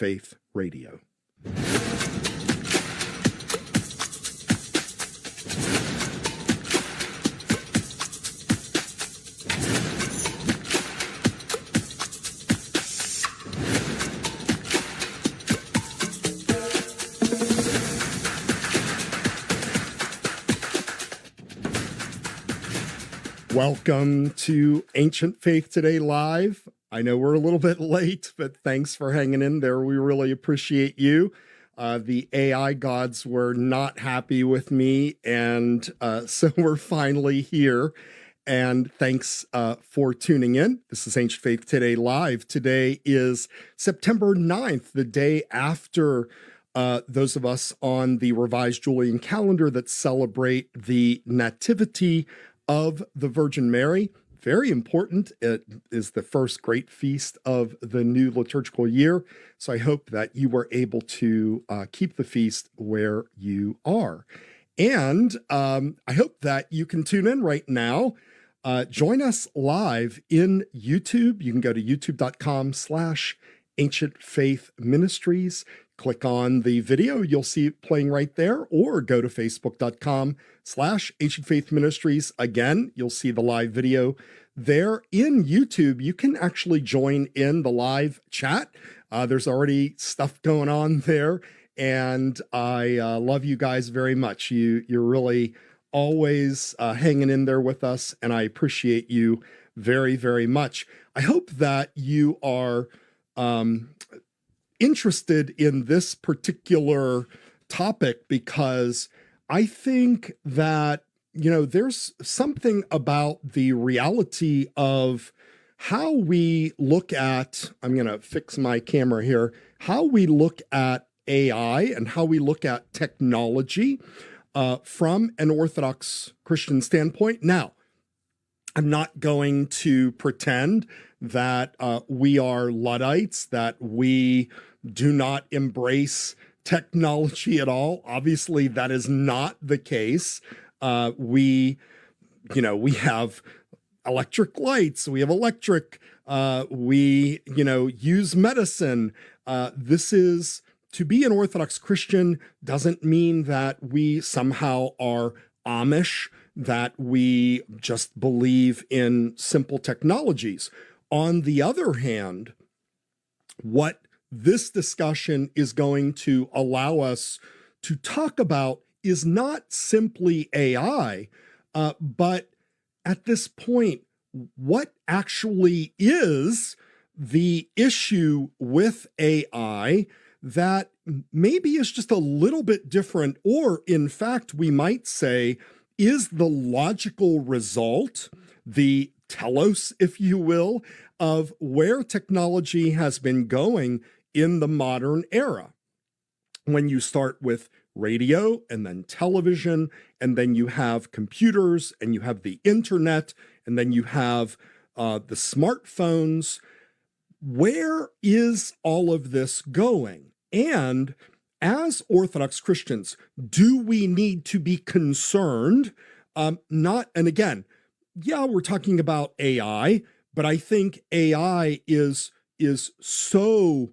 Faith Radio. Welcome to Ancient Faith Today Live. I know we're a little bit late, but thanks for hanging in there. We really appreciate you. The AI gods were not happy with me, and so we're finally here. And thanks for tuning in. This is Ancient Faith Today Live. Today is September 9th, the day after those of us on the Revised Julian calendar that celebrate the Nativity of the Virgin Mary. Very important. It is the first great feast of the new liturgical year. So I hope that you were able to keep the feast where you are. And I hope that you can tune in right now. Join us live in YouTube. You can go to youtube.com/Ancient Faith Ministries. Click on the video, you'll see it playing right there, or go to facebook.com/Ancient Faith Ministries. Again, you'll see the live video there. In YouTube, you can actually join in the live chat. There's already stuff going on there, and I love you guys very much. You're really always hanging in there with us, and I appreciate you very, very much. I hope that you are interested in this particular topic, because I think that, there's something about the reality of how we look at, I'm going to fix my camera here, how we look at AI and how we look at technology from an Orthodox Christian standpoint. Now, I'm not going to pretend that we are Luddites, that we do not embrace technology at all. Obviously, that is not the case. We have electric lights, we have electric, we use medicine. This is, to be an Orthodox Christian doesn't mean that we somehow are Amish, that we just believe in simple technologies. On the other hand, what this discussion is going to allow us to talk about is not simply AI, but at this point, what actually is the issue with AI that maybe is just a little bit different, or in fact, we might say, is the logical result, the telos, if you will, of where technology has been going in the modern era. When you start with radio and then television, and then you have computers and you have the internet, and then you have the smartphones, where is all of this going? And as Orthodox Christians, do we need to be concerned? And again, yeah, we're talking about AI, but I think AI is so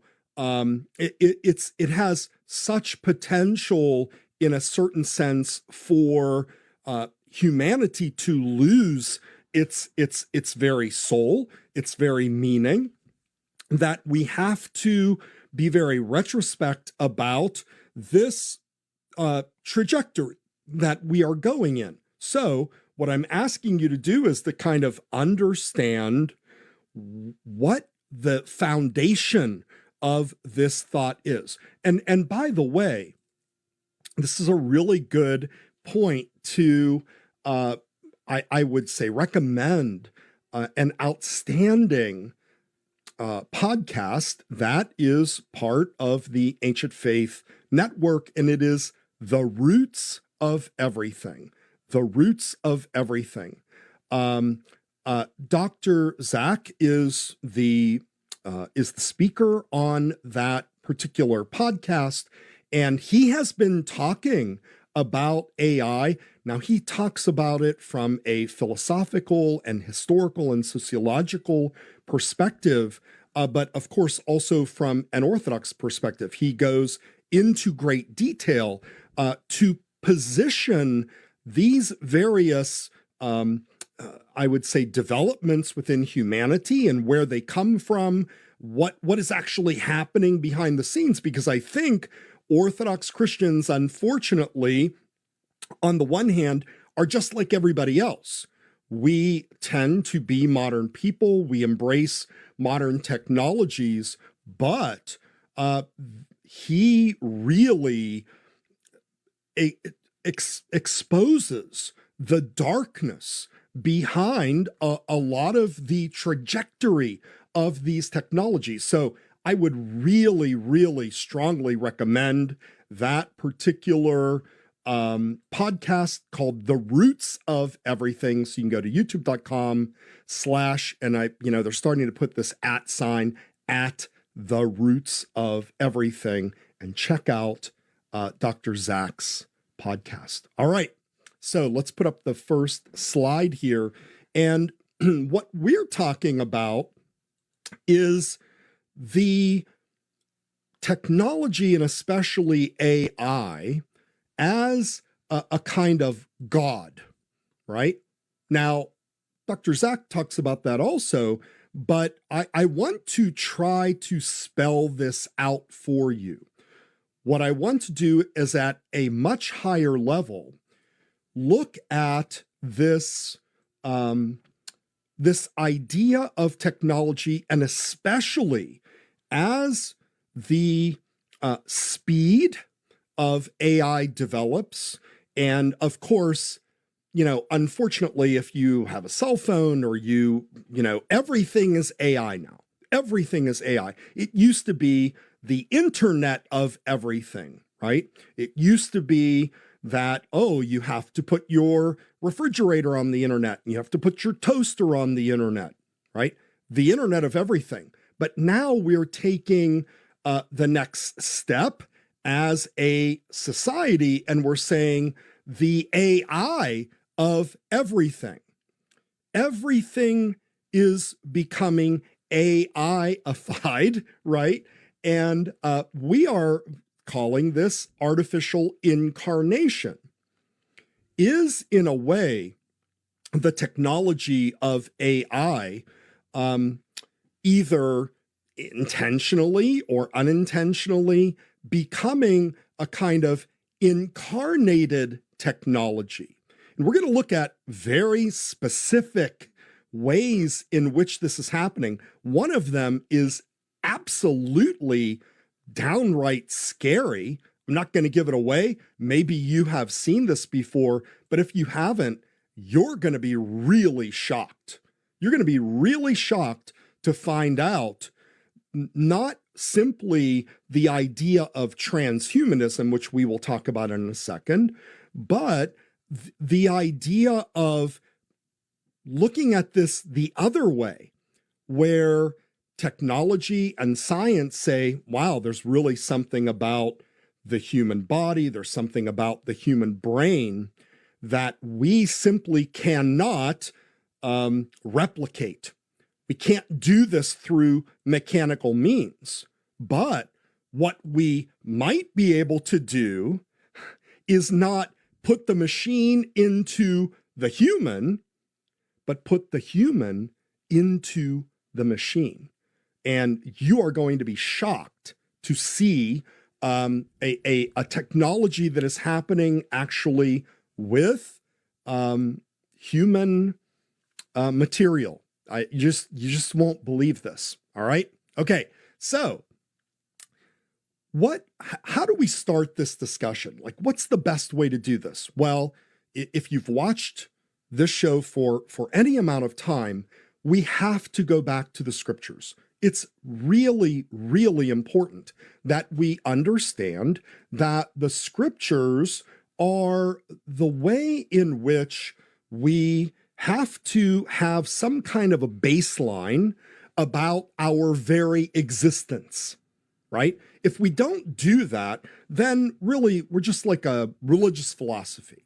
it has such potential in a certain sense for humanity to lose its very soul, its very meaning, that we have to be very retrospect about this trajectory that we are going in. So what I'm asking you to do is to kind of understand what the foundation of this thought is. And by the way, this is a really good point to, I would say, recommend an outstanding podcast that is part of the Ancient Faith Network, and it is The Roots of Everything. The Roots of Everything. Dr. Zach is the speaker on that particular podcast, and he has been talking about AI. Now, he talks about it from a philosophical and historical and sociological perspective, but of course also from an Orthodox perspective. He goes into great detail to position these various, I would say, developments within humanity and where they come from, what is actually happening behind the scenes, because I think Orthodox Christians, unfortunately, on the one hand, are just like everybody else. We tend to be modern people. We embrace modern technologies, but he really exposes the darkness behind a lot of the trajectory of these technologies. So I would really, really strongly recommend that particular podcast called The Roots of Everything. So you can go to youtube.com/ and they're starting to put this @ sign at The Roots of Everything and check out Dr. Zach's podcast. All right. So let's put up the first slide here. And what we're talking about is the technology, and especially AI, as a kind of God, right? Now, Dr. Zach talks about that also, but I want to try to spell this out for you. What I want to do is, at a much higher level, look at this, this idea of technology, and especially as the speed of AI develops. And of course, unfortunately, if you have a cell phone or everything is AI now. Everything is AI. It used to be the internet of everything, right? It used to be that, you have to put your refrigerator on the internet, and you have to put your toaster on the internet, right? The internet of everything. But now we're taking the next step as a society, and we're saying the AI of everything. Everything is becoming AI-ified, right? And we are calling this artificial incarnation. Is, in a way, the technology of AI either intentionally or unintentionally becoming a kind of incarnated technology? And we're going to look at very specific ways in which this is happening. One of them is absolutely downright scary. I'm not going to give it away. Maybe you have seen this before, but if you haven't, you're going to be really shocked. You're going to be really shocked to find out not simply the idea of transhumanism, which we will talk about in a second, but the idea of looking at this the other way, where technology and science say, wow, there's really something about the human body, there's something about the human brain that we simply cannot replicate. We can't do this through mechanical means. But what we might be able to do is not put the machine into the human, but put the human into the machine. And you are going to be shocked to see a technology that is happening actually with human material. You just won't believe this. All right. Okay. So how do we start this discussion? Like, what's the best way to do this? Well, if you've watched this show for any amount of time, we have to go back to the scriptures. It's really, really important that we understand that the scriptures are the way in which we have to have some kind of a baseline about our very existence, right? If we don't do that, then really we're just like a religious philosophy.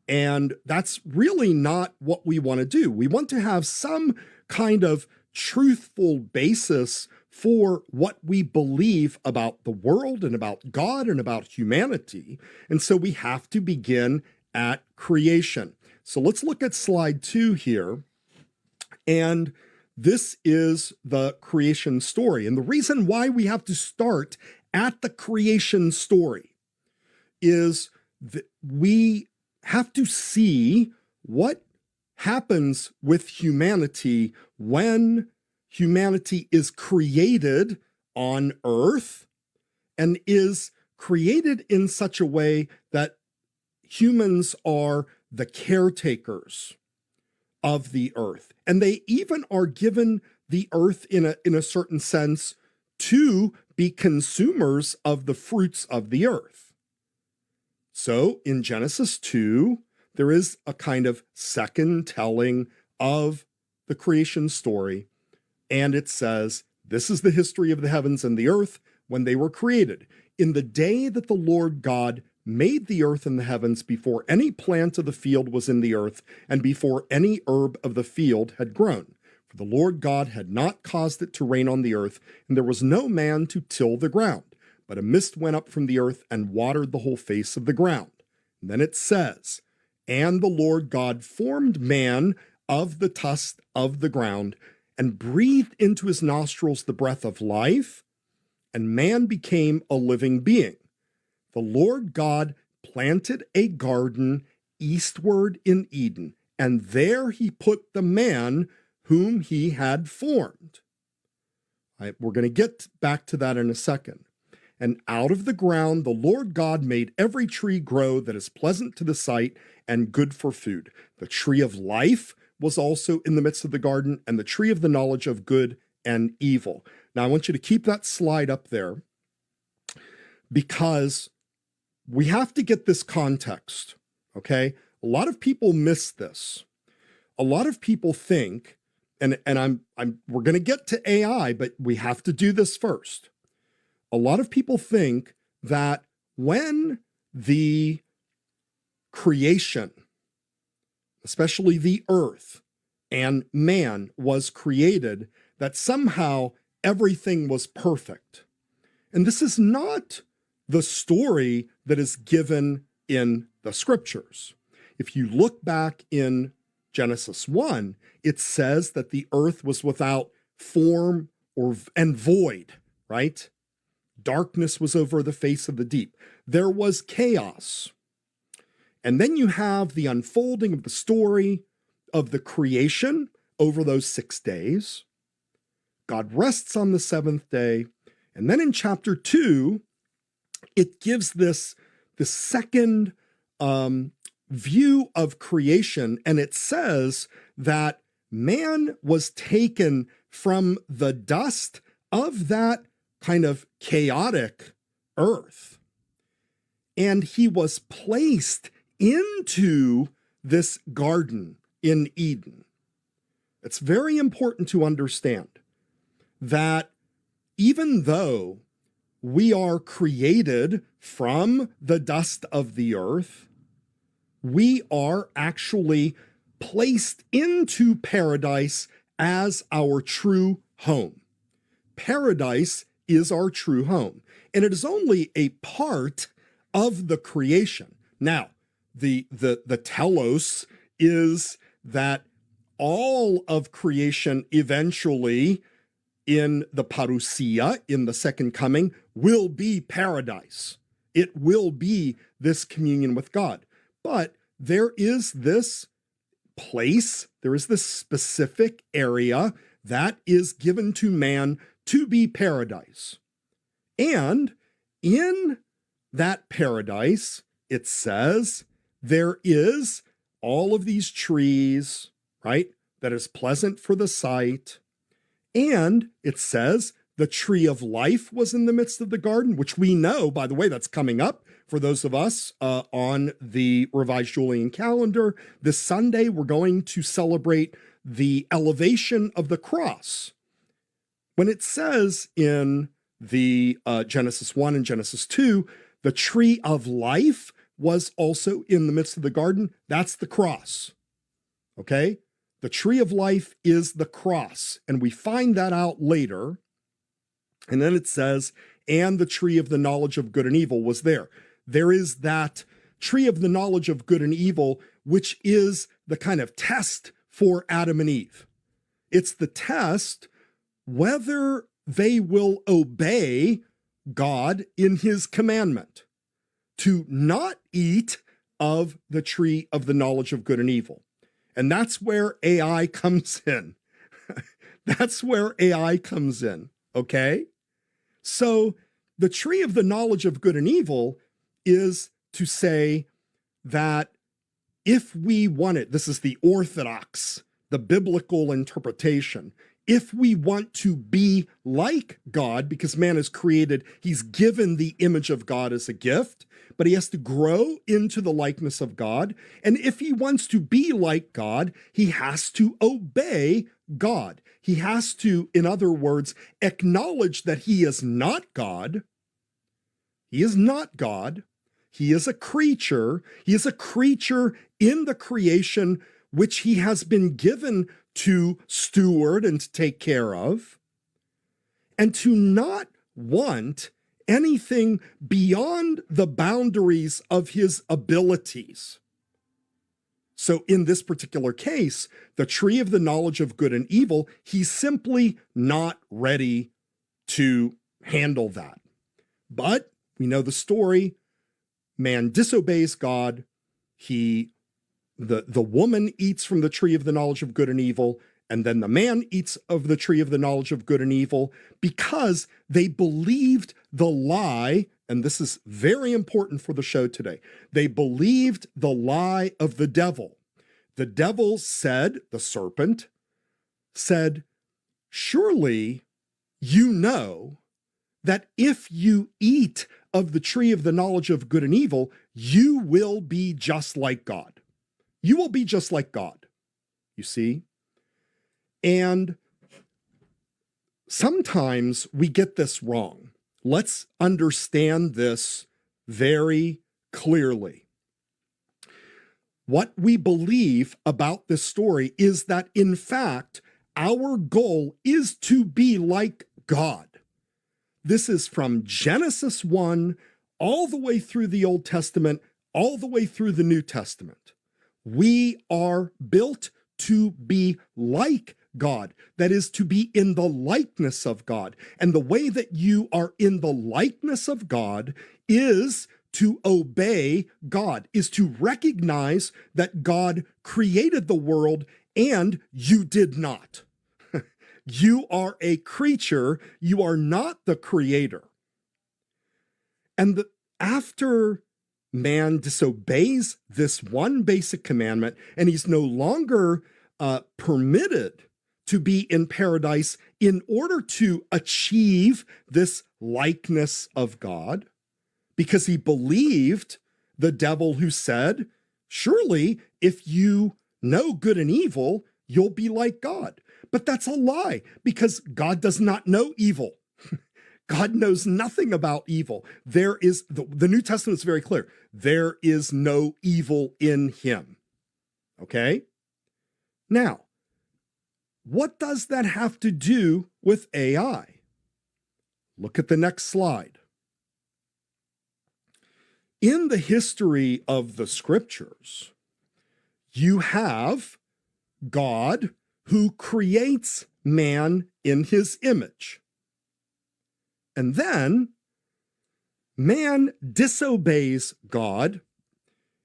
And that's really not what we want to do. We want to have some kind of truthful basis for what we believe about the world and about God and about humanity. And so we have to begin at creation. So let's look at slide 2 here. And this is the creation story. And the reason why we have to start at the creation story is that we have to see what happens with humanity when humanity is created on earth and is created in such a way that humans are the caretakers of the earth. And they even are given the earth in a certain sense to be consumers of the fruits of the earth. So in Genesis 2, there is a kind of second telling of the creation story. And it says, this is the history of the heavens and the earth when they were created. In the day that the Lord God made the earth and the heavens, before any plant of the field was in the earth, and before any herb of the field had grown. For the Lord God had not caused it to rain on the earth, and there was no man to till the ground. But a mist went up from the earth and watered the whole face of the ground. And then it says, and the Lord God formed man of the dust of the ground, and breathed into his nostrils the breath of life, and man became a living being. The Lord God planted a garden eastward in Eden, and there he put the man whom he had formed. We're going to get back to that in a second. And out of the ground the Lord God made every tree grow that is pleasant to the sight and good for food. The tree of life was also in the midst of the garden, and the tree of the knowledge of good and evil. Now I want you to keep that slide up there, because we have to get this context, okay? A lot of people miss this. A lot of people think, and we're going to get to AI, but we have to do this first. A lot of people think that when the creation, especially the earth and man, was created, that somehow everything was perfect. And this is not the story that is given in the scriptures. If you look back in Genesis 1, it says that the earth was without form and void, right? Darkness was over the face of the deep. There was chaos. And then you have the unfolding of the story of the creation over those 6 days. God rests on the 7th day. And then in chapter 2, it gives this second view of creation, and it says that man was taken from the dust of that kind of chaotic earth, and he was placed into this garden in Eden. It's very important to understand that even though we are created from the dust of the earth, we are actually placed into paradise as our true home. Paradise is our true home, and it is only a part of the creation. Now, the telos is that all of creation eventually in the parousia, in the second coming, will be paradise. It will be this communion with God. But there is this place, there is this specific area that is given to man to be paradise. And in that paradise, it says, there is all of these trees, right, that is pleasant for the sight. And it says the tree of life was in the midst of the garden, which we know, by the way, that's coming up for those of us on the Revised Julian calendar. This Sunday, we're going to celebrate the elevation of the cross. When it says in the Genesis 1 and Genesis 2, the tree of life was also in the midst of the garden, that's the cross, okay? The tree of life is the cross, and we find that out later. And then it says, and the tree of the knowledge of good and evil was there. There is that tree of the knowledge of good and evil, which is the kind of test for Adam and Eve. It's the test whether they will obey God in his commandment to not eat of the tree of the knowledge of good and evil. And that's where AI comes in. That's where AI comes in, okay? So the tree of the knowledge of good and evil is to say that if we want it, this is the Orthodox, the biblical interpretation, if we want to be like God, because man is created, he's given the image of God as a gift, but he has to grow into the likeness of God. And if he wants to be like God, he has to obey God. He has to, in other words, acknowledge that he is not God. He is not God. He is a creature. He is a creature in the creation which he has been given to steward and to take care of, and to not want anything beyond the boundaries of his abilities. So in this particular case, the tree of the knowledge of good and evil, he's simply not ready to handle that. But we know the story. Man disobeys God. The woman eats from the tree of the knowledge of good and evil, and then the man eats of the tree of the knowledge of good and evil because they believed the lie, and this is very important for the show today. They believed the lie of the devil. The devil said, the serpent said, surely you know that if you eat of the tree of the knowledge of good and evil, you will be just like God. You will be just like God, you see? And sometimes we get this wrong. Let's understand this very clearly. What we believe about this story is that, in fact, our goal is to be like God. This is from Genesis 1 all the way through the Old Testament, all the way through the New Testament. We are built to be like God. That is, to be in the likeness of God. And the way that you are in the likeness of God is to obey God, is to recognize that God created the world and you did not. You are a creature. You are not the creator. And after man disobeys this one basic commandment, and he's no longer permitted to be in paradise in order to achieve this likeness of God, because he believed the devil who said, surely if you know good and evil, you'll be like God. But that's a lie, because God does not know evil. God knows nothing about evil. There is, the New Testament is very clear. There is no evil in him. Okay? Now, what does that have to do with AI? Look at the next slide. In the history of the scriptures, you have God who creates man in his image. And then man disobeys God,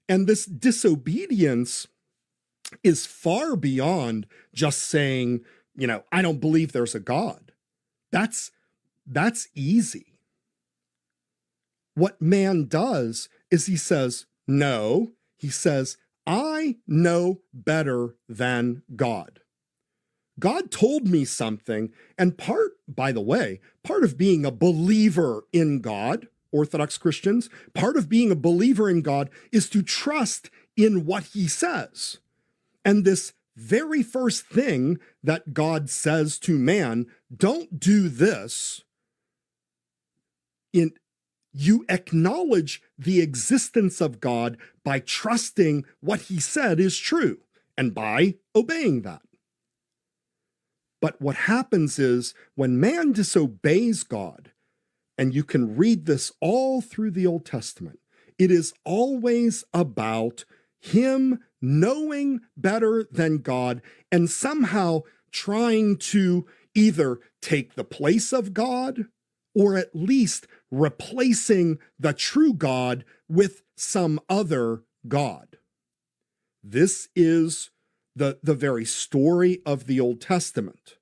and this disobedience is far beyond just saying, I don't believe there's a God. That's easy. What man does is he says, no, he says, I know better than God. God told me something, and by the way, part of being a believer in God, Orthodox Christians, part of being a believer in God is to trust in what he says. And this very first thing that God says to man, don't do this, you acknowledge the existence of God by trusting what he said is true and by obeying that. But what happens is when man disobeys God, and you can read this all through the Old Testament, it is always about him knowing better than God and somehow trying to either take the place of God or at least replacing the true God with some other God. This is the very story of the Old Testament.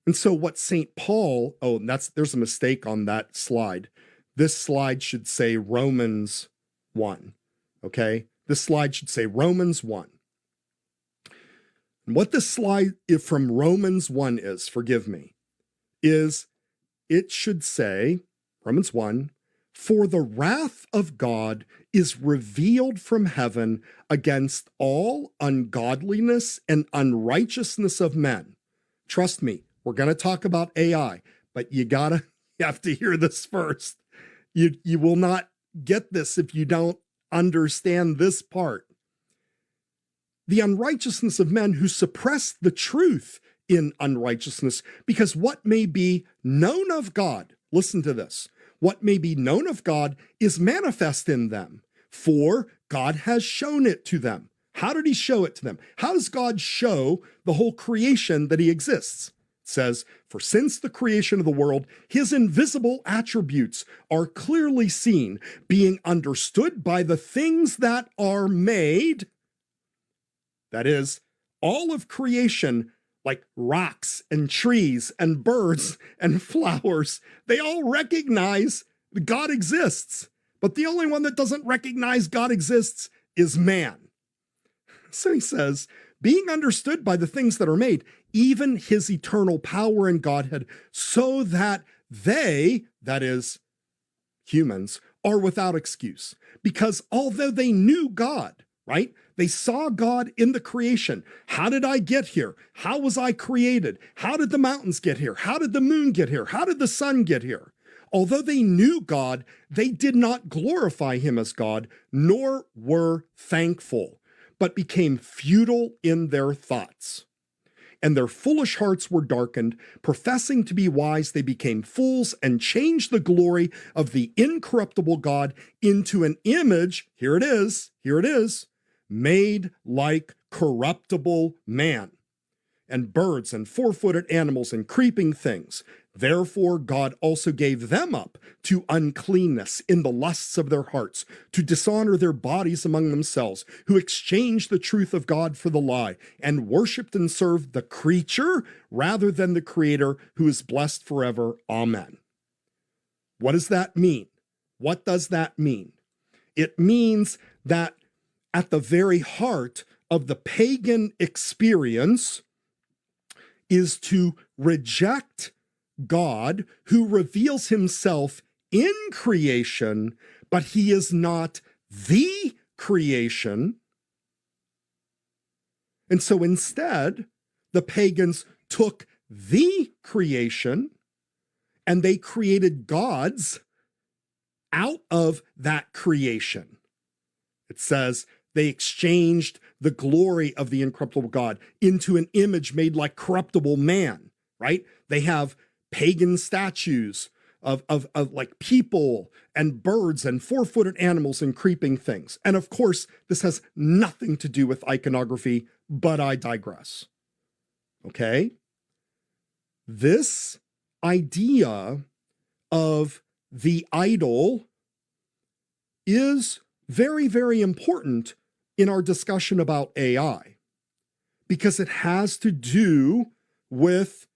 And so what St. Paul, there's a mistake on that slide. This slide should say Romans 1, okay? This slide should say Romans 1. And what this slide from Romans 1 is, forgive me, is it should say, Romans 1, for the wrath of God is revealed from heaven against all ungodliness and unrighteousness of men. Trust me, we're going to talk about AI, but you have to hear this first. You will not get this if you don't understand this part. The unrighteousness of men who suppress the truth in unrighteousness, because what may be known of God, listen to this, what may be known of God is manifest in them, for God has shown it to them. How did he show it to them? How does God show the whole creation that he exists? It says, for since the creation of the world, his invisible attributes are clearly seen, being understood by the things that are made. That is, all of creation, like rocks and trees and birds and flowers, they all recognize that God exists. But the only one that doesn't recognize God exists is man. So he says, being understood by the things that are made, even his eternal power and Godhead, so that they, that is, humans, are without excuse. Because although they knew God, right? They saw God in the creation. How did I get here? How was I created? How did the mountains get here? How did the moon get here? How did the sun get here? Although they knew God, they did not glorify him as God, nor were thankful, but became futile in their thoughts. And their foolish hearts were darkened. Professing to be wise, they became fools and changed the glory of the incorruptible God into an image, here it is, made like corruptible man, and birds and four-footed animals and creeping things. Therefore God also gave them up to uncleanness in the lusts of their hearts, to dishonor their bodies among themselves, who exchanged the truth of God for the lie, and worshipped and served the creature rather than the Creator, who is blessed forever. Amen. What does that mean? What does that mean? It means that at the very heart of the pagan experience is to reject God, who reveals himself in creation, but he is not the creation. And so instead, the pagans took the creation and they created gods out of that creation. It says they exchanged the glory of the incorruptible God into an image made like corruptible man, right? They have pagan statues of like people and birds and four-footed animals and creeping things. And of course, this has nothing to do with iconography, but I digress. Okay? This idea of the idol is very, very important in our discussion about AI, because it has to do with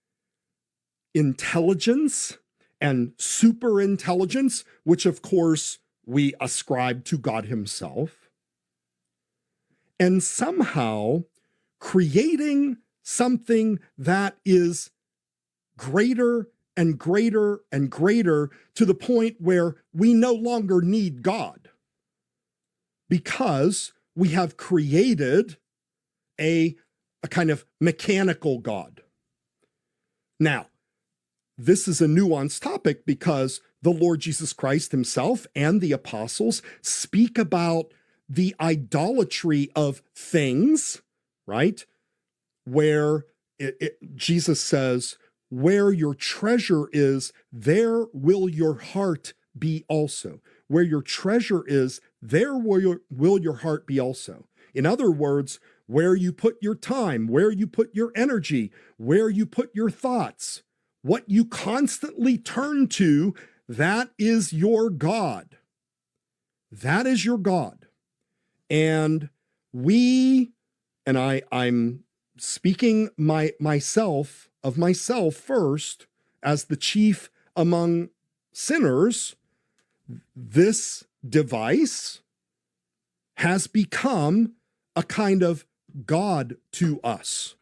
intelligence and superintelligence, which of course we ascribe to God himself, and somehow creating something that is greater and greater and greater to the point where we no longer need God, because we have created a kind of mechanical God. Now, this is a nuanced topic because the Lord Jesus Christ himself and the apostles speak about the idolatry of things, right? Where Jesus says, where your treasure is, there will your heart be also. Where your treasure is, there will your heart be also. In other words, where you put your time, where you put your energy, where you put your thoughts, what you constantly turn to, that is your God. That is your God. And I'm speaking myself first as the chief among sinners. This device has become a kind of God to us.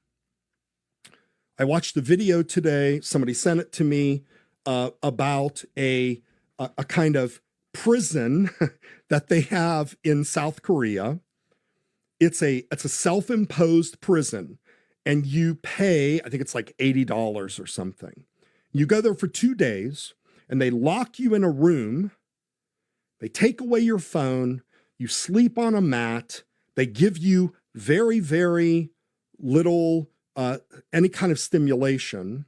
I watched a video today, somebody sent it to me, about a kind of prison that they have in South Korea. It's a self-imposed prison, and you pay, I think it's like $80 or something. You go there for 2 days, and they lock you in a room. They take away your phone. You sleep on a mat. They give you very, very little, any kind of stimulation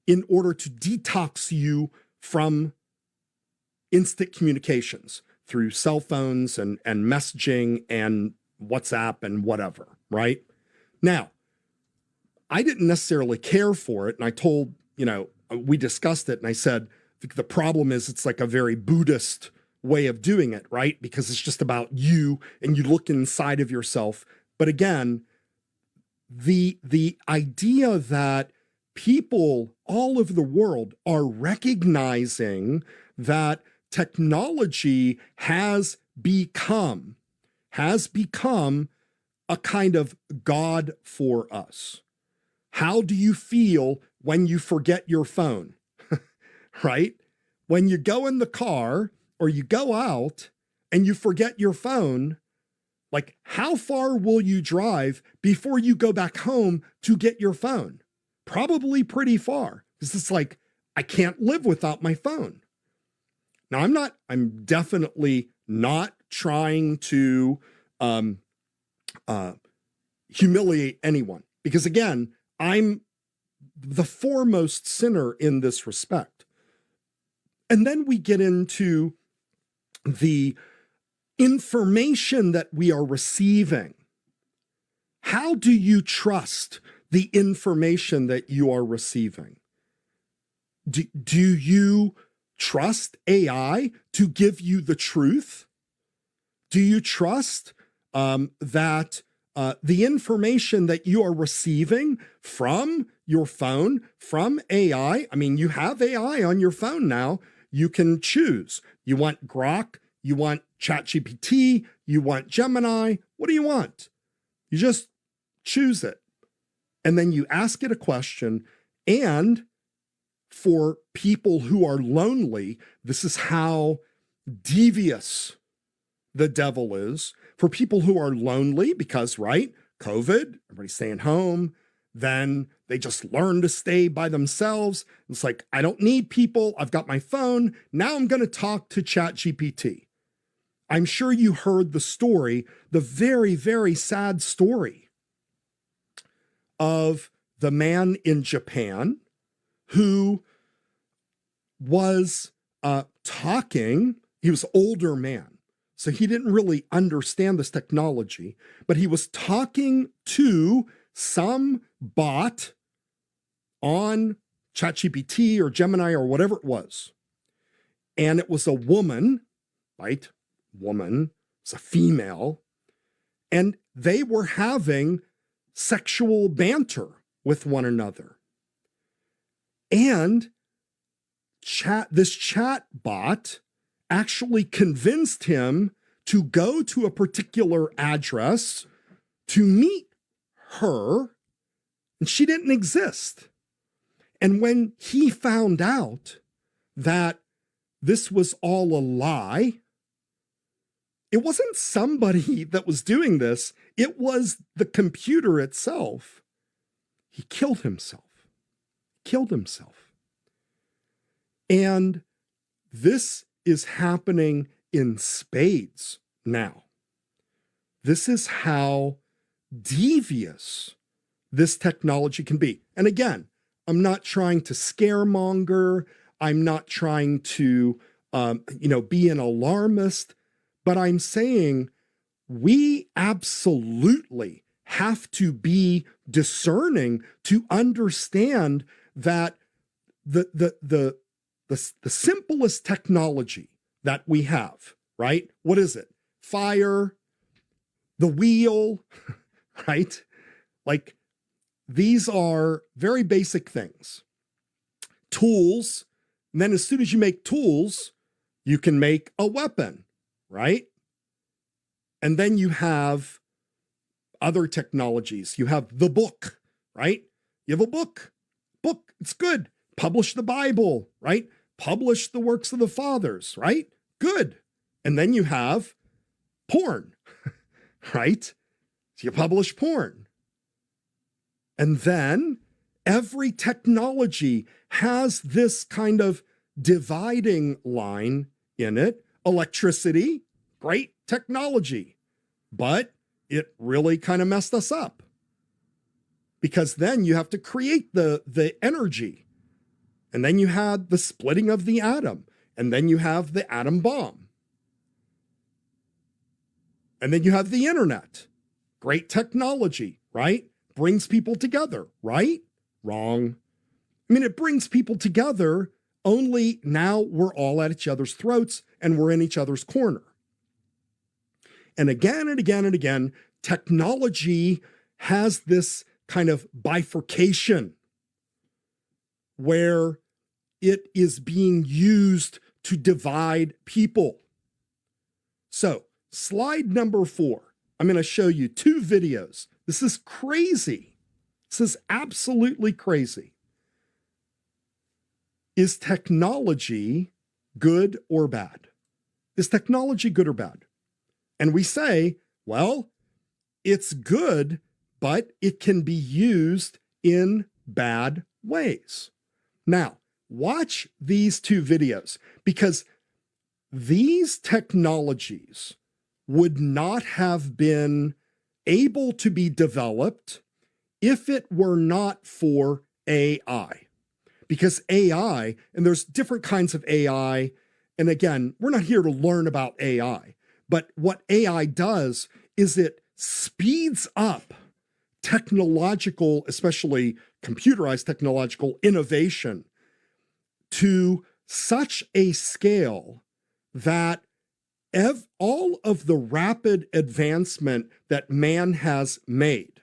in order to detox you from instant communications through cell phones and messaging and WhatsApp and whatever, right? Now, I didn't necessarily care for it. And I told, we discussed it, and I said, the problem is it's like a very Buddhist way of doing it, right? Because it's just about you and you look inside of yourself. But again, the idea that people all over the world are recognizing that technology has become a kind of God for us. How do you feel when you forget your phone? Right? When you go in the car or you go out and you forget your phone, like, how far will you drive before you go back home to get your phone? Probably pretty far. Because it's like, I can't live without my phone. Now, I'm definitely not trying to humiliate anyone. Because again, I'm the foremost sinner in this respect. And then we get into the information that we are receiving. How do you trust the information that you are receiving? Do you trust AI to give you the truth? Do you trust that the information that you are receiving from your phone, from AI? I mean, you have AI on your phone now. You can choose. You want Grok, you want ChatGPT, you want Gemini. What do you want? You just choose it. And then you ask it a question. And for people who are lonely, this is how devious the devil is. For people who are lonely because, right, COVID, everybody's staying home, then they just learn to stay by themselves. It's like, I don't need people. I've got my phone. Now I'm going to talk to ChatGPT. I'm sure you heard the story, the very, very sad story of the man in Japan who was talking. He was an older man, so he didn't really understand this technology, but he was talking to some bot on ChatGPT or Gemini or whatever it was. And it was a woman, right? Woman, it's a female. And they were having sexual banter with one another. And this chat bot actually convinced him to go to a particular address to meet her, and she didn't exist. And when he found out that this was all a lie, it wasn't somebody that was doing this, it was the computer itself. He killed himself. And this is happening in spades now. This is how devious this technology can be. And again, I'm not trying to scaremonger. I'm not trying to, be an alarmist, but I'm saying we absolutely have to be discerning to understand that the simplest technology that we have, right? What is it? Fire, the wheel, right? Like, these are very basic things. Tools, and then as soon as you make tools, you can make a weapon, right? And then you have other technologies. You have the book, right? You have a book. Book, it's good. Publish the Bible, right? Publish the works of the fathers, right? Good. And then you have porn, right? So you publish porn. And then every technology has this kind of dividing line in it. Electricity, great technology, but it really kind of messed us up. Because then you have to create the energy. And then you had the splitting of the atom. And then you have the atom bomb. And then you have the internet. Great technology, right? Brings people together, right? Wrong. I mean, it brings people together, only now we're all at each other's throats and we're in each other's corner. And again and again and again, technology has this kind of bifurcation where it is being used to divide people. So, slide number 4. I'm going to show you 2 videos. This is crazy. This is absolutely crazy. Is technology good or bad? Is technology good or bad? And we say, well, it's good, but it can be used in bad ways. Now, watch these 2 videos, because these technologies would not have been able to be developed if it were not for AI. Because AI, and there's different kinds of AI, and again, we're not here to learn about AI, but what AI does is it speeds up technological, especially computerized technological innovation to such a scale that all of the rapid advancement that man has made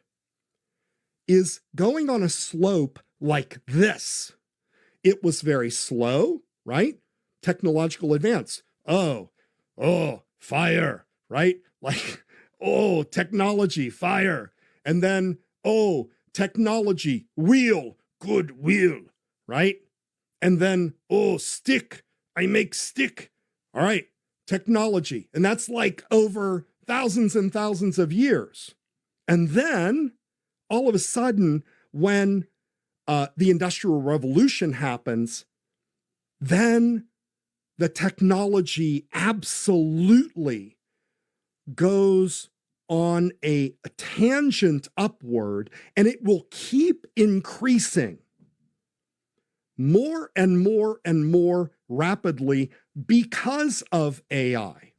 is going on a slope like this. It was very slow, right? Technological advance. Oh, fire, right? Like, oh, technology, fire. And then, oh, technology, wheel, good wheel, right? And then, oh, stick, I make stick. All right, technology. And that's like over thousands and thousands of years. And then all of a sudden, when the Industrial Revolution happens, then the technology absolutely goes on a tangent upward, and it will keep increasing more and more and more rapidly because of AI.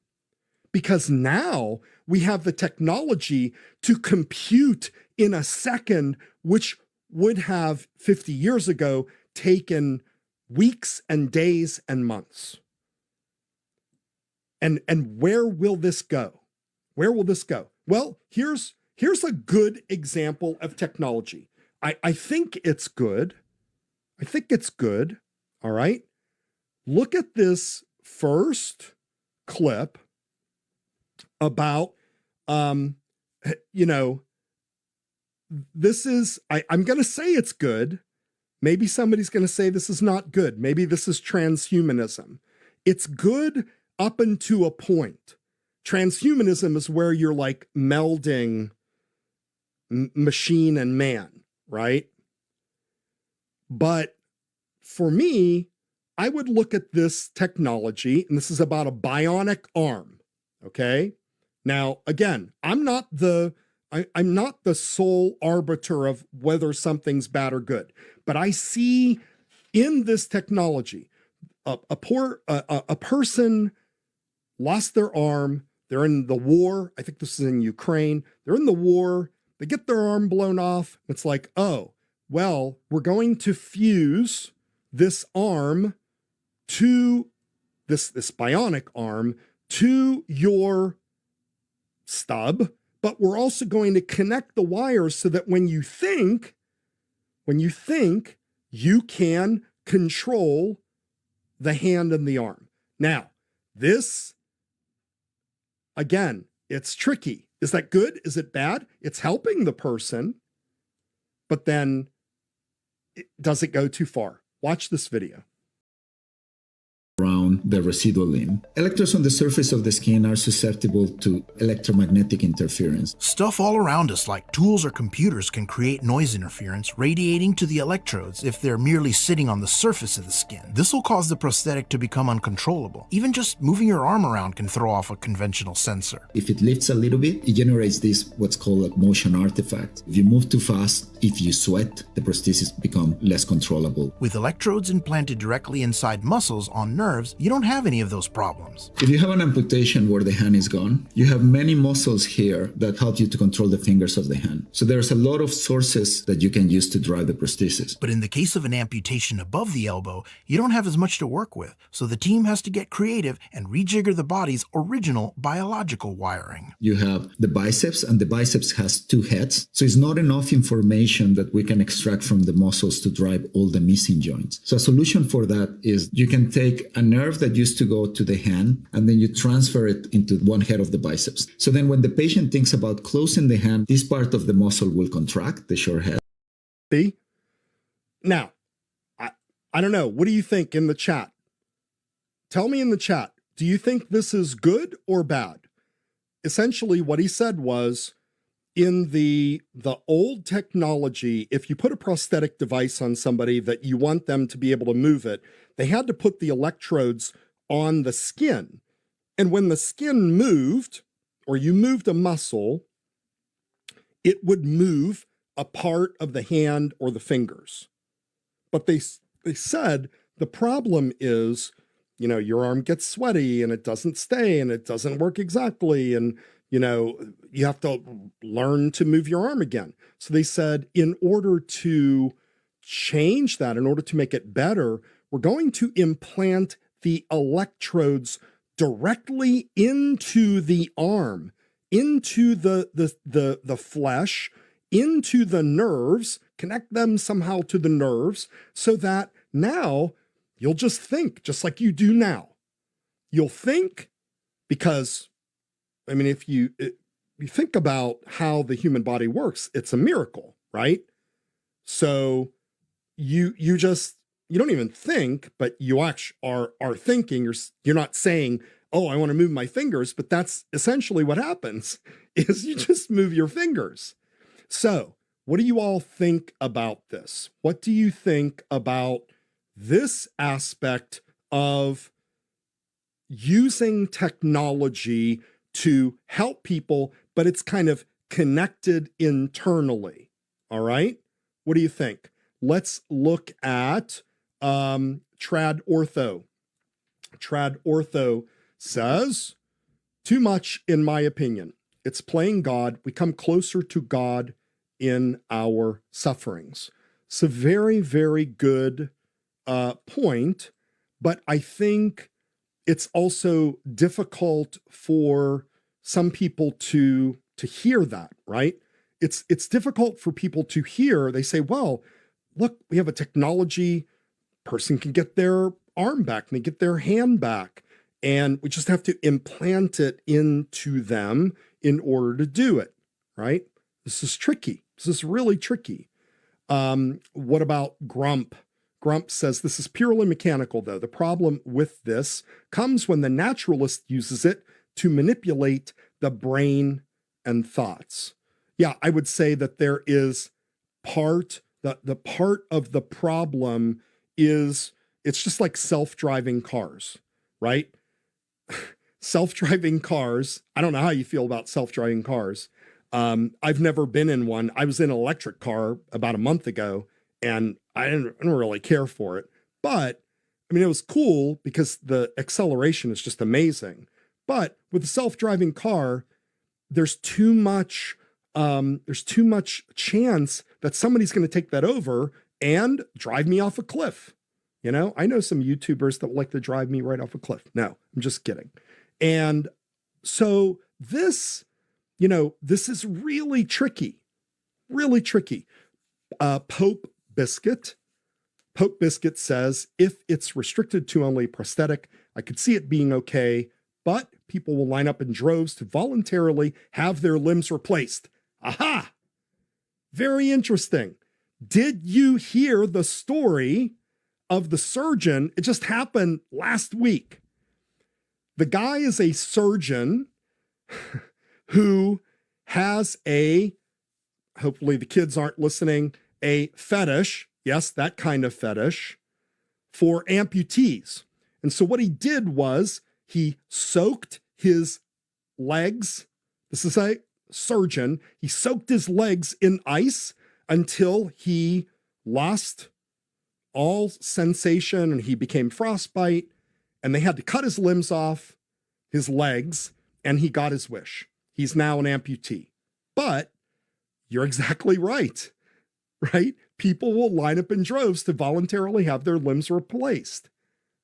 Because now we have the technology to compute in a second, which would have 50 years ago taken weeks and days and months. And where will this go? Where will this go? Well, here's a good example of technology. I think it's good. I think it's good. All right. Look at this first clip about, this is, I'm going to say it's good. Maybe somebody's going to say this is not good. Maybe this is transhumanism. It's good up until a point. Transhumanism is where you're like melding machine and man, right? But for me, I would look at this technology, and this is about a bionic arm, okay? Now, again, I'm not the I'm not the sole arbiter of whether something's bad or good, but I see in this technology, a person lost their arm. They're in the war. I think this is in Ukraine. They're in the war. They get their arm blown off. It's like, oh, well, we're going to fuse this arm to this bionic arm to your stub, but we're also going to connect the wires so that when you think, you can control the hand and the arm. Now, this, again, it's tricky. Is that good? Is it bad? It's helping the person, but then does it go too far? Watch this video. Around the residual limb. Electrodes on the surface of the skin are susceptible to electromagnetic interference. Stuff all around us, like tools or computers, can create noise interference, radiating to the electrodes if they're merely sitting on the surface of the skin. This will cause the prosthetic to become uncontrollable. Even just moving your arm around can throw off a conventional sensor. If it lifts a little bit, it generates this, what's called a motion artifact. If you move too fast, if you sweat, the prosthesis become less controllable. With electrodes implanted directly inside muscles on nerves, you don't have any of those problems. If you have an amputation where the hand is gone, you have many muscles here that help you to control the fingers of the hand. So there's a lot of sources that you can use to drive the prosthesis. But in the case of an amputation above the elbow, you don't have as much to work with. So the team has to get creative and rejigger the body's original biological wiring. You have the biceps, and the biceps has two heads. So it's not enough information that we can extract from the muscles to drive all the missing joints. So a solution for that is you can take a nerve that used to go to the hand, and then you transfer it into one head of the biceps. So then when the patient thinks about closing the hand, this part of the muscle will contract, the short head. See? Now, I don't know. What do you think in the chat? Tell me in the chat. Do you think this is good or bad? Essentially, what he said was, in the old technology, if you put a prosthetic device on somebody that you want them to be able to move it, they had to put the electrodes on the skin. And when the skin moved, or you moved a muscle, it would move a part of the hand or the fingers. But they said the problem is, you know, your arm gets sweaty and it doesn't stay and it doesn't work exactly. And, you know, you have to learn to move your arm again. So they said, in order to change that, in order to make it better, we're going to implant the electrodes directly into the arm, into the flesh, into the nerves, connect them somehow to the nerves, so that now you'll just think, just like you do now. You'll think because, I mean, if you think about how the human body works, it's a miracle, right? So you don't even think, but you actually are thinking. You're not saying, oh, I want to move my fingers, but that's essentially what happens, is you just move your fingers. So what do you all think about this? What do you think about this aspect of using technology to help people, but it's kind of connected internally? All right. What do you think? Let's look at Trad Ortho. Trad Ortho says, too much in my opinion. It's playing God. We come closer to God in our sufferings. It's a very, very good point, but I think it's also difficult for some people to hear that, right? It's difficult for people to hear. They say, well, look, we have a technology, person can get their arm back and they get their hand back, and we just have to implant it into them in order to do it, right? This is tricky. This is really tricky. What about Grump? Grump says, this is purely mechanical, though. The problem with this comes when the naturalist uses it to manipulate the brain and thoughts. Yeah, I would say that there is the part of the problem is, it's just like self-driving cars, right? Self-driving cars, I don't know how you feel about self-driving cars. I've never been in one. I was in an electric car about a month ago, and I didn't really care for it. But I mean, it was cool because the acceleration is just amazing. But with a self-driving car, there's too much chance that somebody's going to take that over and drive me off a cliff. You know, I know some YouTubers that like to drive me right off a cliff. No, I'm just kidding. And so this, you know, this is really tricky, really tricky. Pope Biscuit says, if it's restricted to only prosthetic, I could see it being okay, but people will line up in droves to voluntarily have their limbs replaced. Aha! Very interesting. Did you hear the story of the surgeon? It just happened last week. The guy is a surgeon who has hopefully the kids aren't listening, a fetish, yes, that kind of fetish, for amputees. And so what he did was he soaked his legs. This is a surgeon. He soaked his legs in ice until he lost all sensation and he became frostbite, and they had to cut his limbs off, his legs, and he got his wish. He's now an amputee. But you're exactly right? People will line up in droves to voluntarily have their limbs replaced.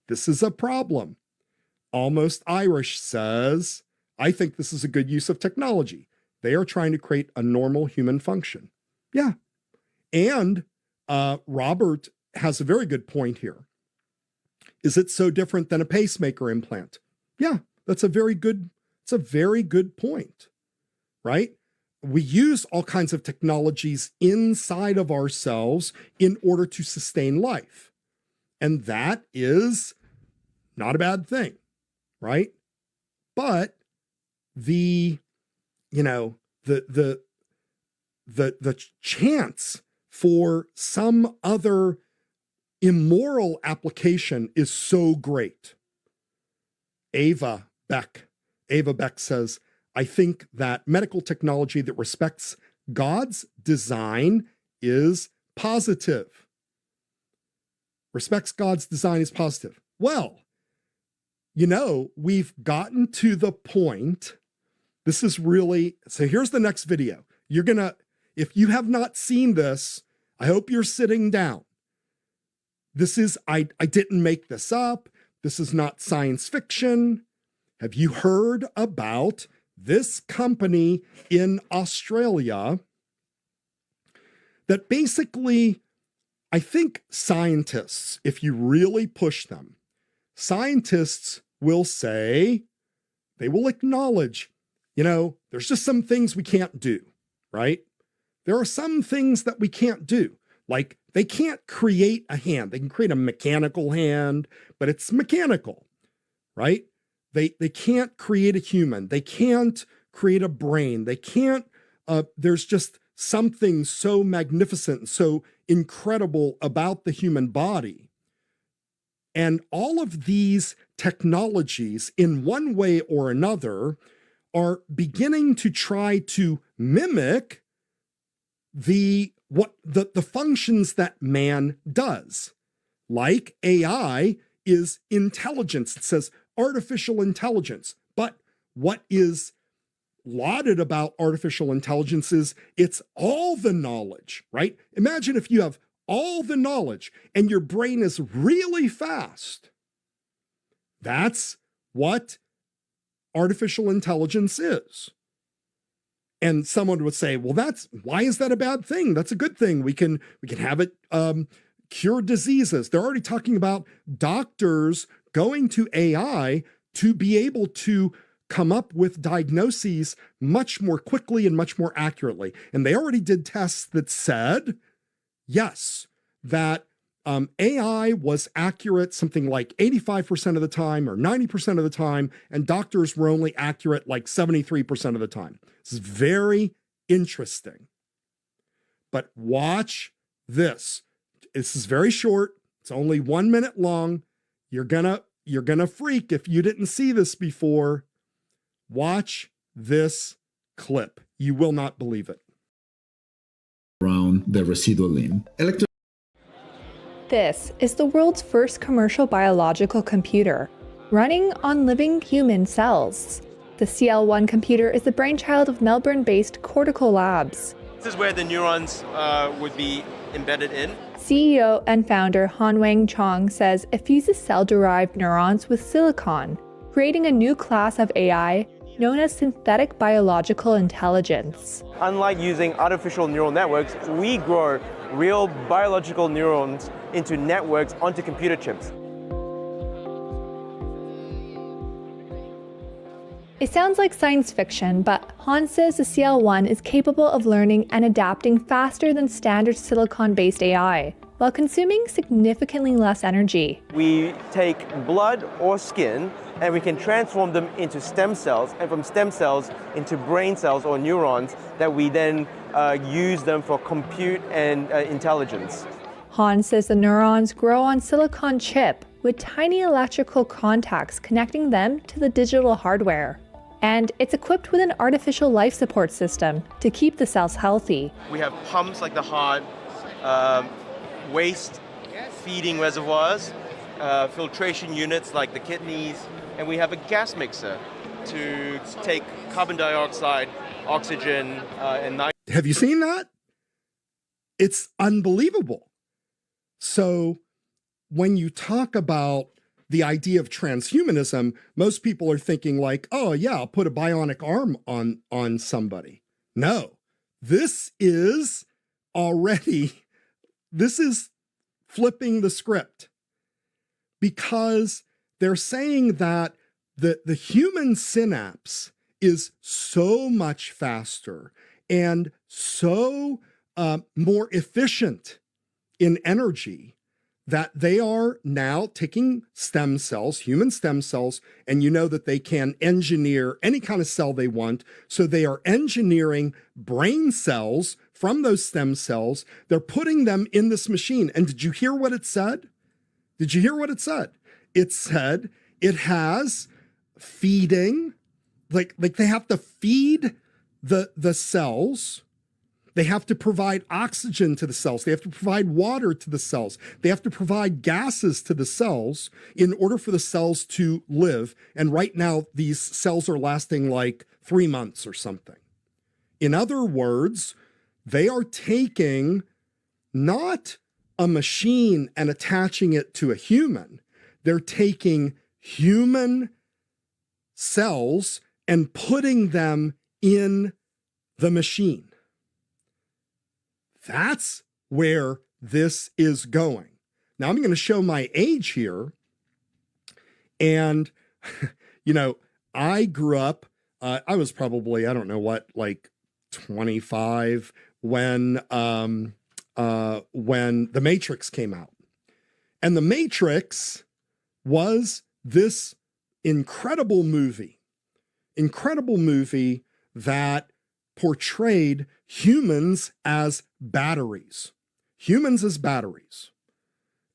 This is a problem. Almost Irish says, I think this is a good use of technology. They are trying to create a normal human function. Yeah. And Robert has a very good point here. Is it so different than a pacemaker implant? Yeah, that's a very good point, right? We use all kinds of technologies inside of ourselves in order to sustain life. And that is not a bad thing, right? But the chance for some other immoral application is so great. Ava Beck says, I think that medical technology that respects God's design is positive. Respects God's design is positive. Well, you know, we've gotten to the point. This is really, so here's the next video. If you have not seen this, I hope you're sitting down. This is, I didn't make this up. This is not science fiction. Have you heard about this company in Australia that basically, I think scientists, if you really push them, scientists will say, they will acknowledge, you know, there's just some things we can't do, right? There are some things that we can't do. Like they can't create a hand. They can create a mechanical hand, but it's mechanical, right? They can't create a human. They can't create a brain. They can't, there's just something so magnificent and so incredible about the human body. And all of these technologies, in one way or another, are beginning to try to mimic the functions that man does. Like AI is intelligence. It says artificial intelligence. But what is lauded about artificial intelligence is it's all the knowledge, right? Imagine if you have all the knowledge and your brain is really fast. That's what artificial intelligence is. And someone would say, well, why is that a bad thing? That's a good thing. We can have it cure diseases. They're already talking about doctors going to AI to be able to come up with diagnoses much more quickly and much more accurately. And they already did tests that said, yes, that AI was accurate something like 85% of the time or 90% of the time, and doctors were only accurate like 73% of the time. This is very interesting. But watch this. This is very short. It's only 1 minute long. You're gonna freak if you didn't see this before. Watch this clip. You will not believe it. Around the residual limb. This is the world's first commercial biological computer, running on living human cells. The CL1 computer is the brainchild of Melbourne-based Cortical Labs. This is where the neurons would be embedded in. CEO and founder Han-Wang Chong says it fuses cell-derived neurons with silicon, creating a new class of AI known as synthetic biological intelligence. Unlike using artificial neural networks, we grow real biological neurons into networks onto computer chips. It sounds like science fiction, but Han says the CL1 is capable of learning and adapting faster than standard silicon-based AI, while consuming significantly less energy. We take blood or skin and we can transform them into stem cells, and from stem cells into brain cells or neurons that we then use them for compute and intelligence. Han says the neurons grow on silicon chip with tiny electrical contacts connecting them to the digital hardware. And it's equipped with an artificial life support system to keep the cells healthy. We have pumps like the heart, waste feeding reservoirs, filtration units like the kidneys, and we have a gas mixer to take carbon dioxide, oxygen, and nitrogen. Have you seen that? It's unbelievable. So when you talk about the idea of transhumanism, most people are thinking like, oh yeah, I'll put a bionic arm on somebody. No, this is flipping the script, because they're saying that the human synapse is so much faster and so more efficient in energy that they are now taking stem cells, human stem cells, and you know that they can engineer any kind of cell they want. So they are engineering brain cells from those stem cells. They're putting them in this machine. And did you hear what it said? Did you hear what it said? It said it has feeding, like they have to feed the cells. They have to provide oxygen to the cells. They have to provide water to the cells. They have to provide gases to the cells in order for the cells to live. And right now, these cells are lasting like 3 months or something. In other words, they are taking not a machine and attaching it to a human. They're taking human cells and putting them in the machine. That's where this is going. Now I'm going to show my age here. And, you know, I grew up, I was probably, I don't know what, like 25 when The Matrix came out. And The Matrix was this incredible movie that portrayed humans as batteries.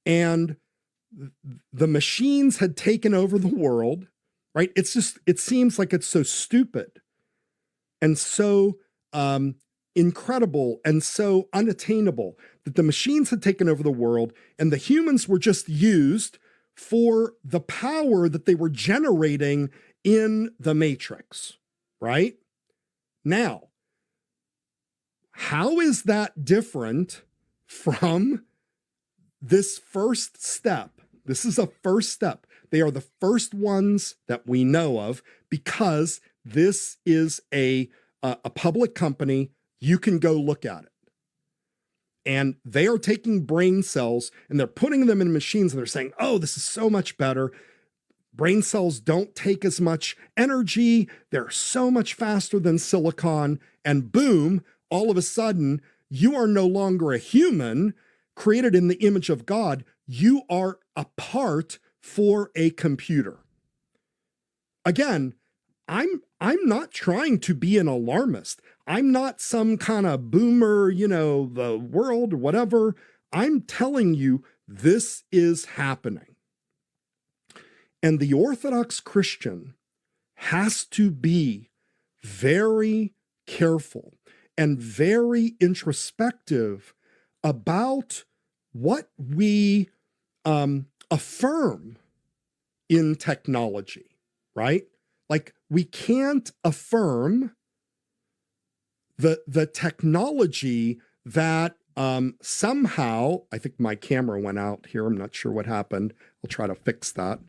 And the machines had taken over the world, right? It seems like it's so stupid and so incredible and so unattainable that the machines had taken over the world and the humans were just used for the power that they were generating in the Matrix, right? Now, how is that different from this first step? This is a first step. They are the first ones that we know of because this is a public company. You can go look at it. And they are taking brain cells and they're putting them in machines and they're saying, oh, this is so much better. Brain cells don't take as much energy. They're so much faster than silicon. And boom, all of a sudden, you are no longer a human created in the image of God. You are a part for a computer. Again, I'm not trying to be an alarmist. I'm not some kind of boomer, the world or whatever. I'm telling you, this is happening. And the Orthodox Christian has to be very, careful and very introspective about what we affirm in technology, right? Like, we can't affirm the technology that somehow, I think my camera went out here. I'm not sure what happened. I'll try to fix that.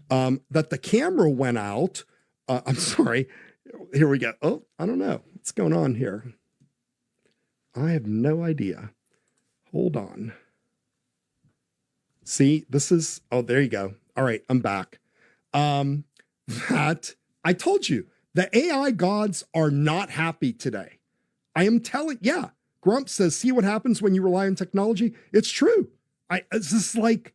That the camera went out. I'm sorry. Here we go. Oh, I don't know. What's going on here? I have no idea. Hold on. See, this is, oh, there you go. All right, I'm back. That, I told you, the AI gods are not happy today. I am telling, yeah, Grump says, see what happens when you rely on technology? It's true. It's just like,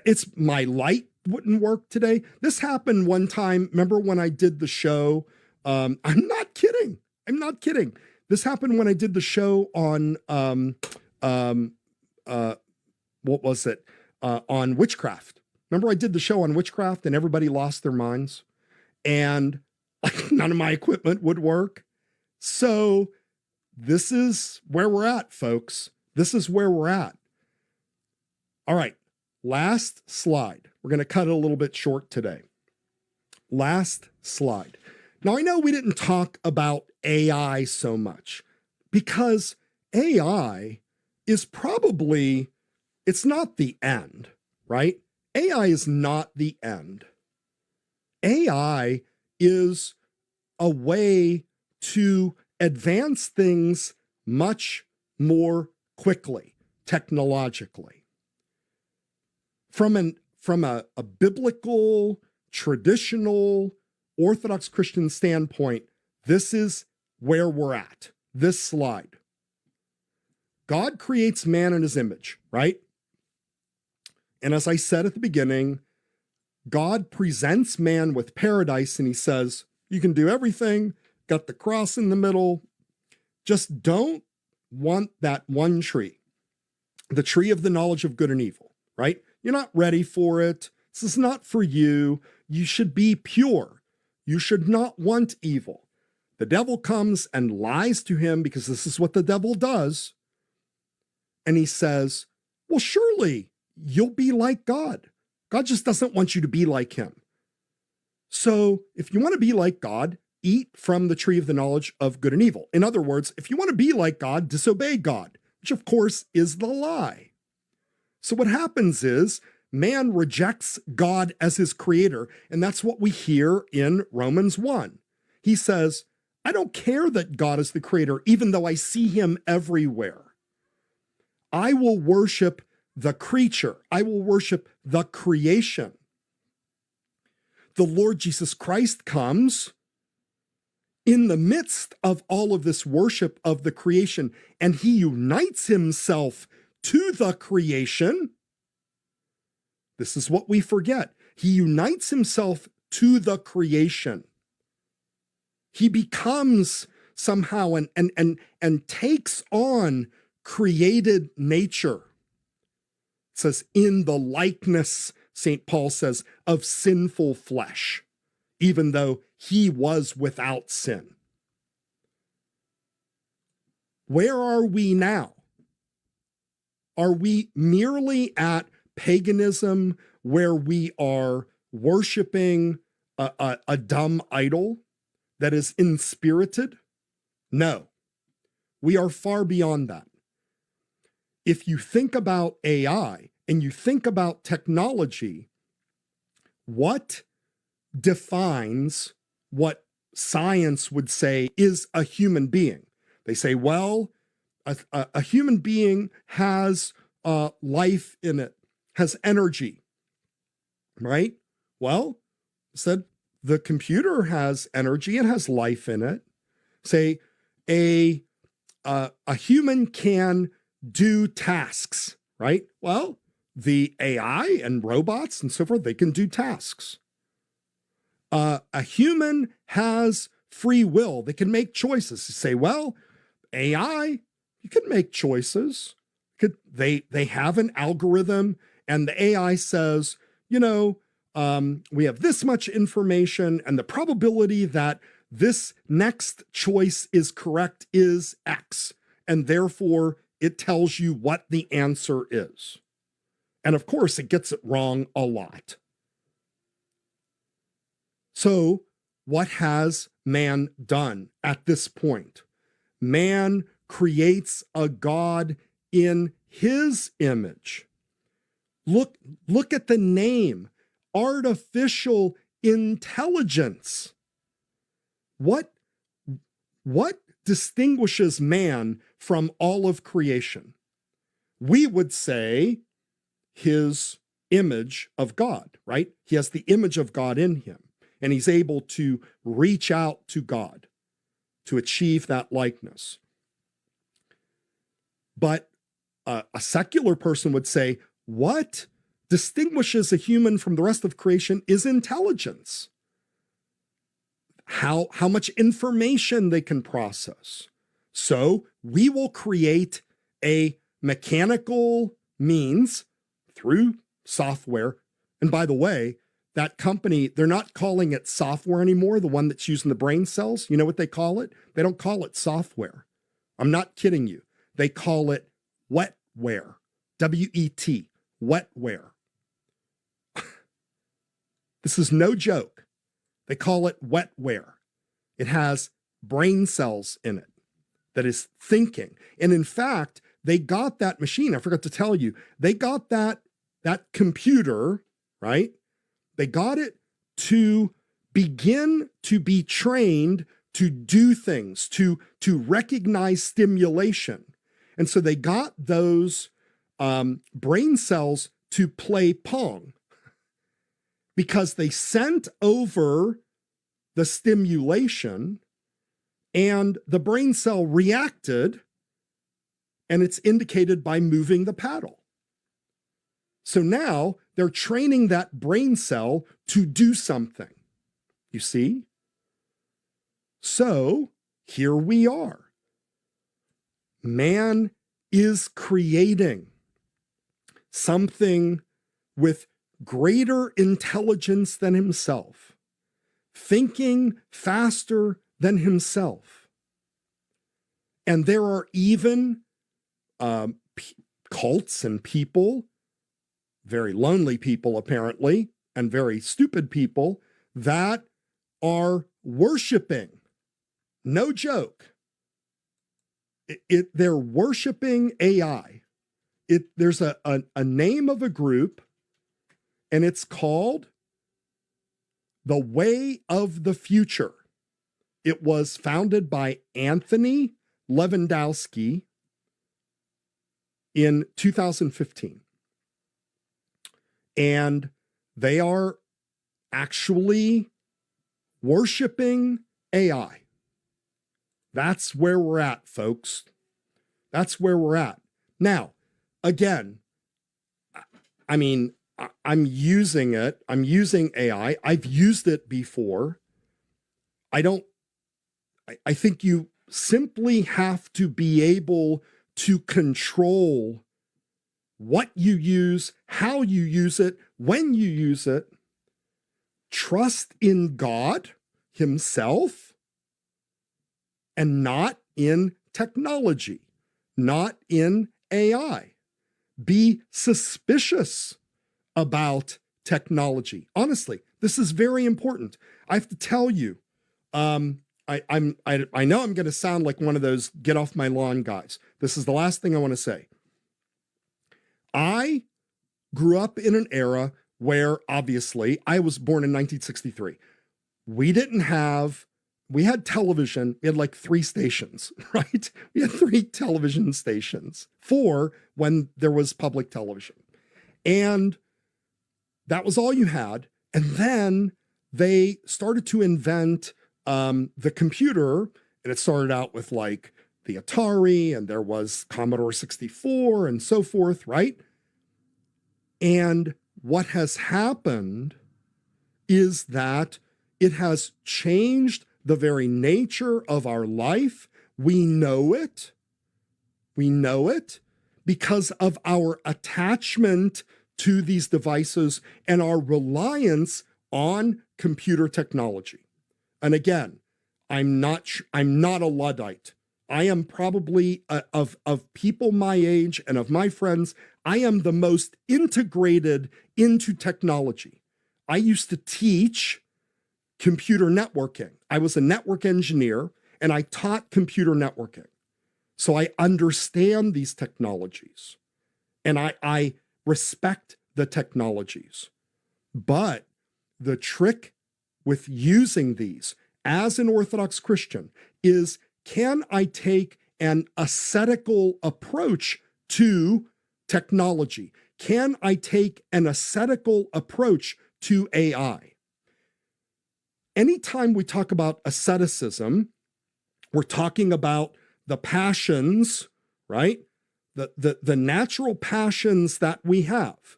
it's my light wouldn't work today. This happened one time. Remember when I did the show? I'm not kidding. I'm not kidding. This happened when I did the show on, what was it? On witchcraft. Remember I did the show on witchcraft and everybody lost their minds and none of my equipment would work. So this is where we're at, folks. This is where we're at. All right. Last slide. We're going to cut it a little bit short today. Last slide. Now, I know we didn't talk about AI so much because AI is probably, it's not the end, right? AI is not the end. AI is a way to advance things much more quickly, technologically. From a biblical, traditional, Orthodox Christian standpoint, this is where we're at. This slide. God creates man in his image, right? And as I said at the beginning, God presents man with paradise and he says, you can do everything, got the cross in the middle, just don't want that one tree, the tree of the knowledge of good and evil, right? You're not ready for it. This is not for you. You should be pure. You should not want evil. The devil comes and lies to him because this is what the devil does. And he says, well, surely you'll be like God. God just doesn't want you to be like him. So if you want to be like God, eat from the tree of the knowledge of good and evil. In other words, if you want to be like God, disobey God, which of course is the lie. So what happens is man rejects God as his creator, and that's what we hear in Romans 1. He says, I don't care that God is the creator, even though I see him everywhere. I will worship the creature. I will worship the creation. The Lord Jesus Christ comes in the midst of all of this worship of the creation, and he unites himself to the creation. This is what we forget. He unites himself to the creation. He becomes somehow and takes on created nature. It says, in the likeness, St. Paul says, of sinful flesh, even though he was without sin. Where are we now? Are we merely at paganism where we are worshiping a dumb idol that is inspirited? No, we are far beyond that. If you think about AI and you think about technology, what defines what science would say is a human being? They say, well, a human being has life in it, has energy, right? Well, said the computer has energy and has life in it. Say a human can do tasks, right? Well, the AI and robots and so forth, they can do tasks. A human has free will. They can make choices. You say, well, AI, you can make choices. They have an algorithm and the AI says, we have this much information and the probability that this next choice is correct is X, and therefore it tells you what the answer is. And of course, it gets it wrong a lot. So, what has man done at this point? Man creates a God in his image. Look at the name, artificial intelligence. What distinguishes man from all of creation? We would say his image of God, right? He has the image of God in him, and he's able to reach out to God to achieve that likeness. But a secular person would say, what distinguishes a human from the rest of creation is intelligence. How much information they can process. So we will create a mechanical means through software. And by the way, that company, they're not calling it software anymore, the one that's using the brain cells. You know what they call it? They don't call it software. I'm not kidding you. They call it wetware. W-E-T, wetware. This is no joke. They call it wetware. It has brain cells in it that is thinking. And in fact, they got that machine. I forgot to tell you, they got that computer, right? They got it to begin to be trained to do things, to recognize stimulation. And so they got those brain cells to play Pong because they sent over the stimulation and the brain cell reacted, and it's indicated by moving the paddle. So now they're training that brain cell to do something. You see? So here we are. Man is creating something with greater intelligence than himself, thinking faster than himself. And there are even cults and people, very lonely people apparently, and very stupid people that are worshiping. No joke. They're worshiping AI. There's a name of a group, and it's called The Way of the Future. It was founded by Anthony Lewandowski in 2015. And they are actually worshiping AI. That's where we're at, folks. That's where we're at. Now, again, I mean, I'm using it. I'm using AI. I've used it before. I think you simply have to be able to control what you use, how you use it, when you use it. Trust in God himself and not in technology, not in AI. Be suspicious about technology. Honestly, this is very important. I have to tell you, I know I'm going to sound like one of those get off my lawn guys. This is the last thing I want to say. I grew up in an era where, obviously, I was born in 1963. We had television. We had like 3 stations, right? We had 3 television stations, 4 when there was public television. And that was all you had. And then they started to invent the computer, and it started out with like the Atari, and there was Commodore 64 and so forth, right? And what has happened is that it has changed the very nature of our life. We know it. We know it because of our attachment to these devices and our reliance on computer technology. And again, I'm not a Luddite. I am probably of people my age and of my friends, I am the most integrated into technology. I used to teach computer networking. I was a network engineer and I taught computer networking. So I understand these technologies and I respect the technologies. But the trick with using these as an Orthodox Christian is, can I take an ascetical approach to technology? Can I take an ascetical approach to AI? Anytime we talk about asceticism, we're talking about the passions, right? The natural passions that we have,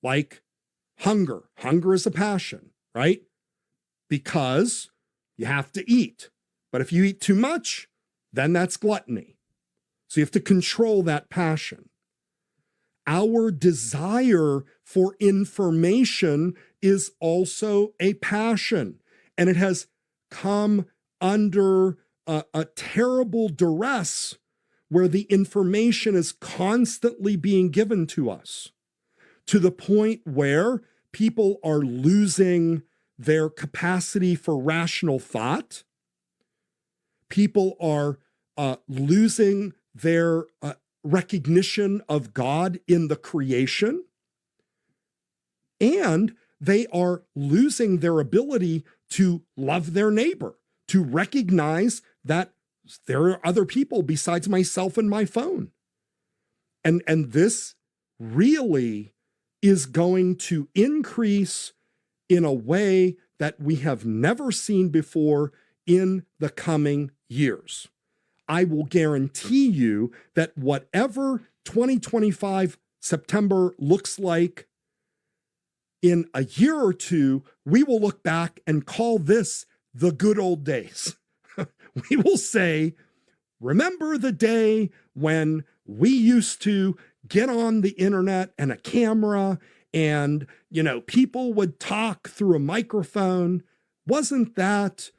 like hunger. Hunger is a passion, right? Because you have to eat. But if you eat too much, then that's gluttony. So you have to control that passion. Our desire for information is also a passion, and it has come under a terrible duress where the information is constantly being given to us, to the point where people are losing their capacity for rational thought. People are losing their recognition of God in the creation, and they are losing their ability to love their neighbor, to recognize that there are other people besides myself and my phone. And this really is going to increase in a way that we have never seen before in the coming years. I will guarantee you that whatever 2025 September looks like, in a year or two, we will look back and call this the good old days. We will say, remember the day when we used to get on the internet and a camera and, people would talk through a microphone. Wasn't that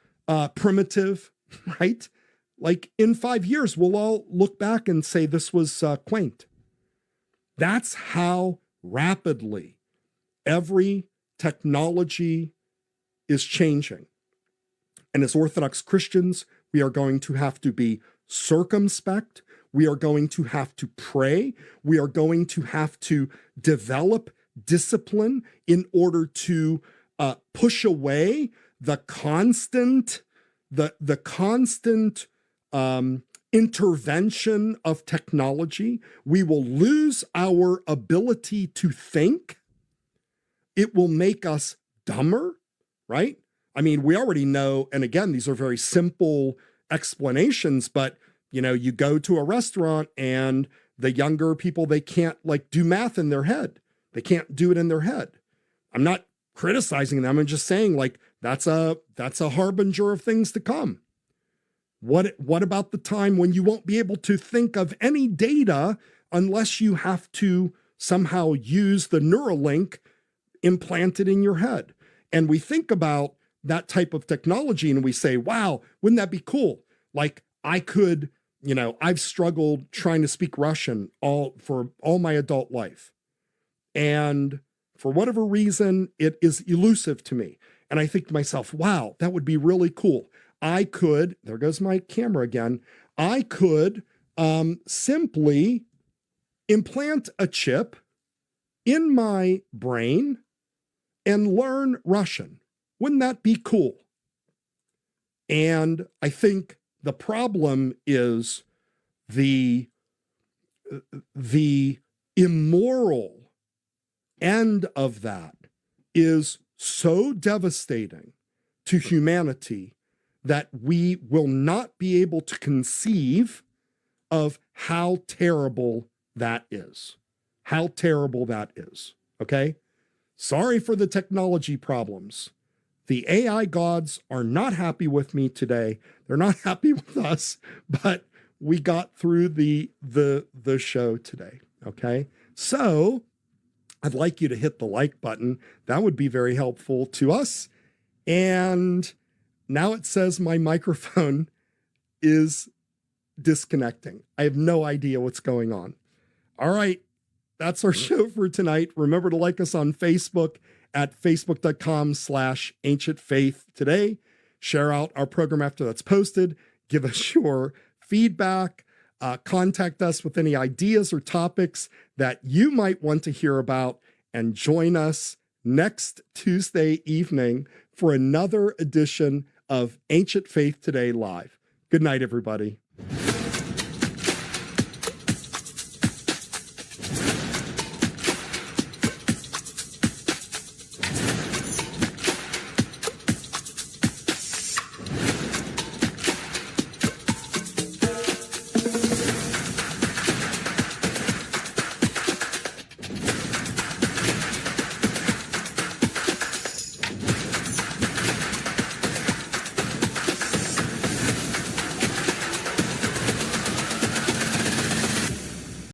primitive, right? Like in 5 years, we'll all look back and say this was quaint. That's how rapidly every technology is changing. And as Orthodox Christians, we are going to have to be circumspect. We are going to have to pray. We are going to have to develop discipline in order to push away the constant intervention of technology. We will lose our ability to think. It will make us dumber, right? I mean, we already know, and again, these are very simple explanations, but you go to a restaurant and the younger people, they can't do math in their head. They can't do it in their head. I'm not criticizing them. I'm just saying that's a harbinger of things to come. What about the time when you won't be able to think of any data unless you have to somehow use the Neuralink implanted in your head? And we think about that type of technology and we say, wow, wouldn't that be cool? I could, I've struggled trying to speak Russian for all my adult life. And for whatever reason, it is elusive to me. And I think to myself, wow, that would be really cool. I could, there goes my camera again, I could simply implant a chip in my brain and learn Russian. Wouldn't that be cool? And I think the problem is the immoral end of that is so devastating to humanity that we will not be able to conceive of how terrible that is. How terrible that is, okay? Sorry for the technology problems. The AI gods are not happy with me today. They're not happy with us, but we got through the show today, okay? So I'd like you to hit the like button. That would be very helpful to us. And now it says my microphone is disconnecting. I have no idea what's going on. All right, that's our show for tonight. Remember to like us on Facebook at facebook.com/Ancient Faith Today. Share out our program after that's posted. Give us your feedback. Contact us with any ideas or topics that you might want to hear about, and join us next Tuesday evening for another edition of Ancient Faith Today Live. Good night, everybody.